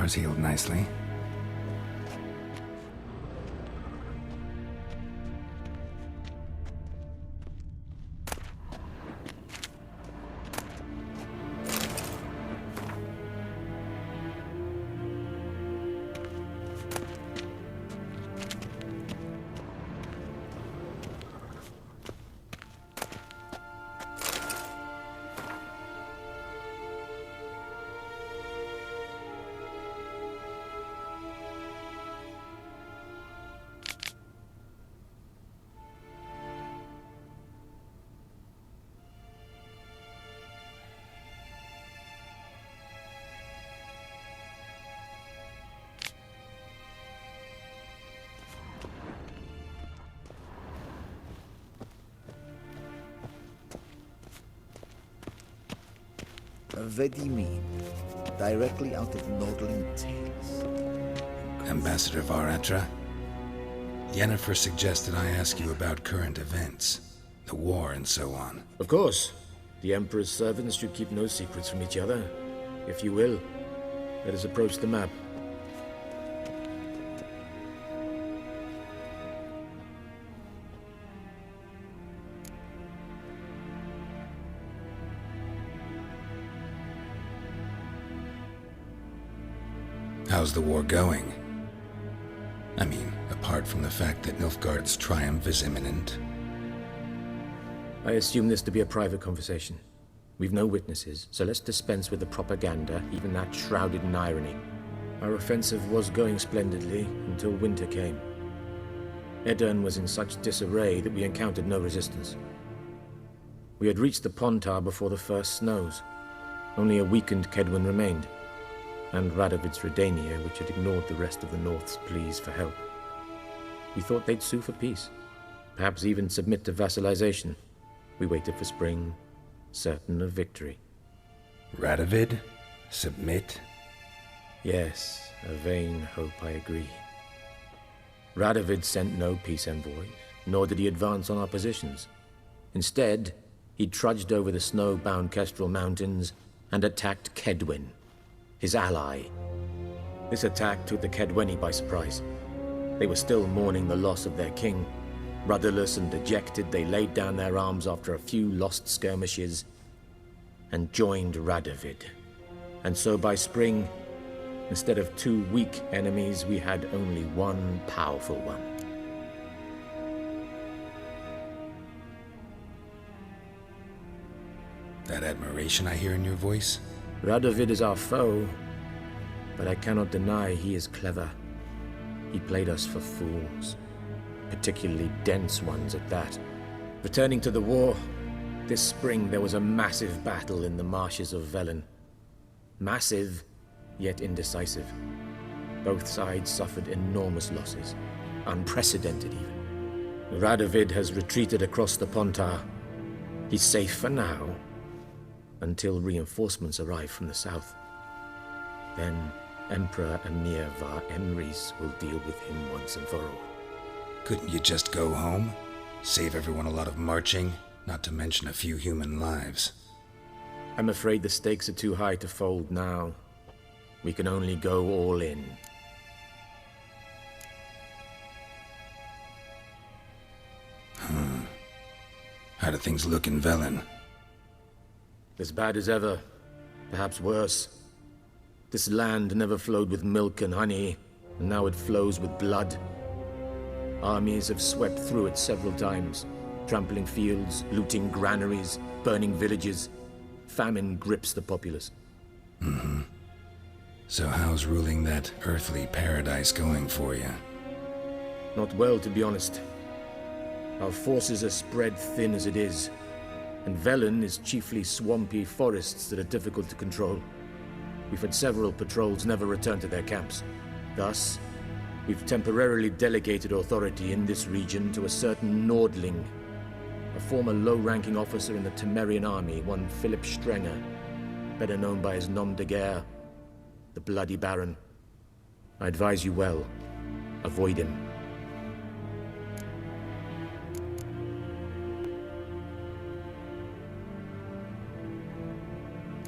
scars healed nicely. Vedimi, directly out of Nordling Tales. Ambassador Varatra? Yennefer suggested I ask you about current events, the war and so on. Of course. The Emperor's servants should keep no secrets from each other. If you will, let us approach the map. How's the war going? I mean, apart from the fact that Nilfgaard's triumph is imminent. I assume this to be a private conversation. We've no witnesses, so let's dispense with the propaganda, even that shrouded in irony. Our offensive was going splendidly until winter came. Edirn was in such disarray that we encountered no resistance. We had reached the Pontar before the first snows. Only a weakened Kedwen remained, and Radovid's Redania, which had ignored the rest of the North's pleas for help. We thought they'd sue for peace, perhaps even submit to vassalization. We waited for spring, certain of victory. Radovid? Submit? Yes, a vain hope, I agree. Radovid sent no peace envoys, nor did he advance on our positions. Instead, he trudged over the snow-bound Kestrel Mountains and attacked Kedwen, his ally. This attack took the Kedweni by surprise. They were still mourning the loss of their king. Rudderless and dejected, they laid down their arms after a few lost skirmishes and joined Radovid. And so by spring, instead of two weak enemies, we had only one powerful one. That admiration I hear in your voice? Radovid is our foe, but I cannot deny he is clever. He played us for fools, particularly dense ones at that. Returning to the war, this spring there was a massive battle in the marshes of Velen. Massive, yet indecisive. Both sides suffered enormous losses, unprecedented even. Radovid has retreated across the Pontar. He's safe for now, until reinforcements arrive from the south. Then Emperor Emir var Emrys will deal with him once and for all. Couldn't you just go home? Save everyone a lot of marching, not to mention a few human lives. I'm afraid the stakes are too high to fold now. We can only go all in. How do things look in Velen? As bad as ever, perhaps worse. This land never flowed with milk and honey, and now it flows with blood. Armies have swept through it several times, trampling fields, looting granaries, burning villages. Famine grips the populace. So how's ruling that earthly paradise going for you? Not well, to be honest. Our forces are spread thin as it is, and Velen is chiefly swampy forests that are difficult to control. We've had several patrols never return to their camps. Thus, we've temporarily delegated authority in this region to a certain Nordling, a former low-ranking officer in the Temerian army, one Philip Strenger, better known by his nom de guerre, the Bloody Baron. I advise you well. Avoid him.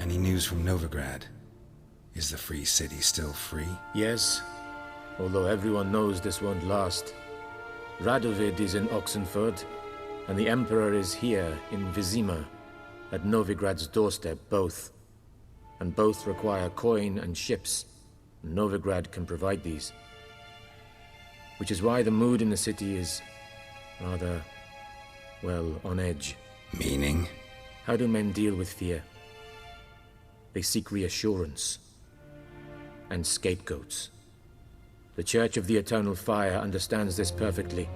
Any news from Novigrad? Is the Free City still free? Yes, although everyone knows this won't last. Radovid is in Oxenford, and the Emperor is here in Vizima, at Novigrad's doorstep, both. And both require coin and ships. Novigrad can provide these. Which is why the mood in the city is rather, well, on edge. Meaning? How do men deal with fear? They seek reassurance and scapegoats. The Church of the Eternal Fire understands this perfectly,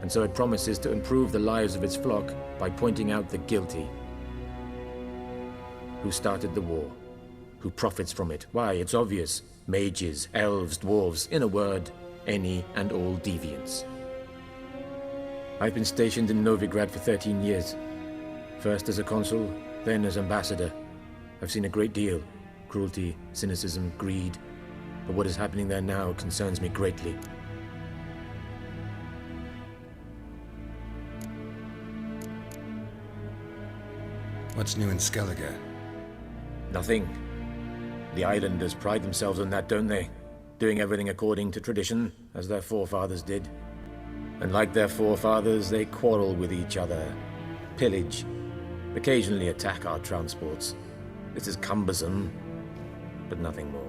and so it promises to improve the lives of its flock by pointing out the guilty. Who started the war? Who profits from it? Why, it's obvious. Mages, elves, dwarves, in a word, any and all deviants. I've been stationed in Novigrad for 13 years. First as a consul, then as ambassador. I've seen a great deal. Cruelty, cynicism, greed. But what is happening there now concerns me greatly. What's new in Skellige? Nothing. The islanders pride themselves on that, don't they? Doing everything according to tradition, as their forefathers did. And like their forefathers, they quarrel with each other, pillage, occasionally attack our transports. This is cumbersome, but nothing more.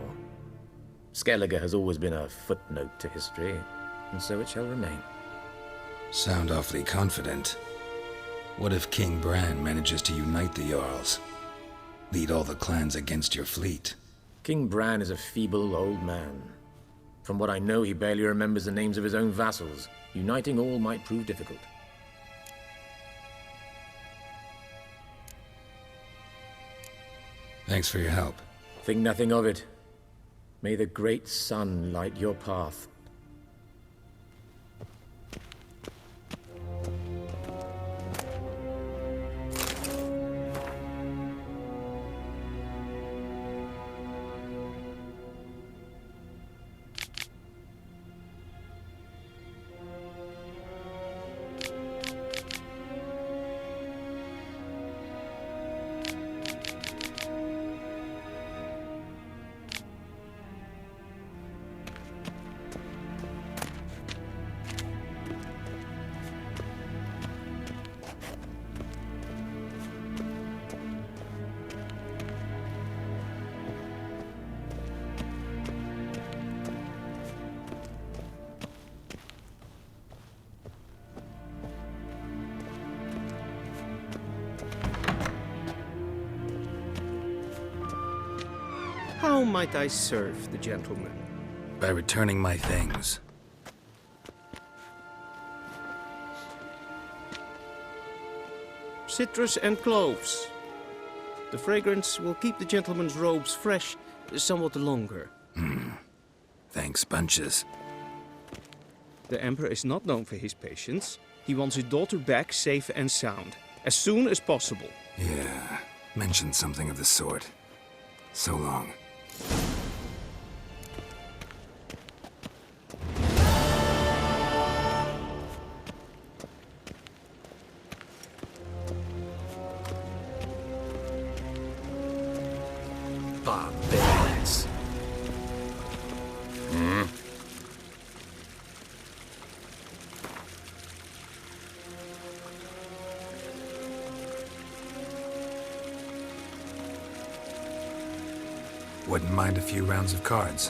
Skellige has always been a footnote to history, and so it shall remain. Sound awfully confident. What if King Bran manages to unite the Jarls? Lead all the clans against your fleet? King Bran is a feeble old man. From what I know, he barely remembers the names of his own vassals. Uniting all might prove difficult. Thanks for your help. Think nothing of it. May the great sun light your path. How might I serve the gentleman? By returning my things. Citrus and cloves. The fragrance will keep the gentleman's robes fresh somewhat longer. Thanks, bunches. The Emperor is not known for his patience. He wants his daughter back safe and sound, as soon as possible. Yeah, mentioned something of the sort. So long. Barbarians. Wouldn't mind a few rounds of cards.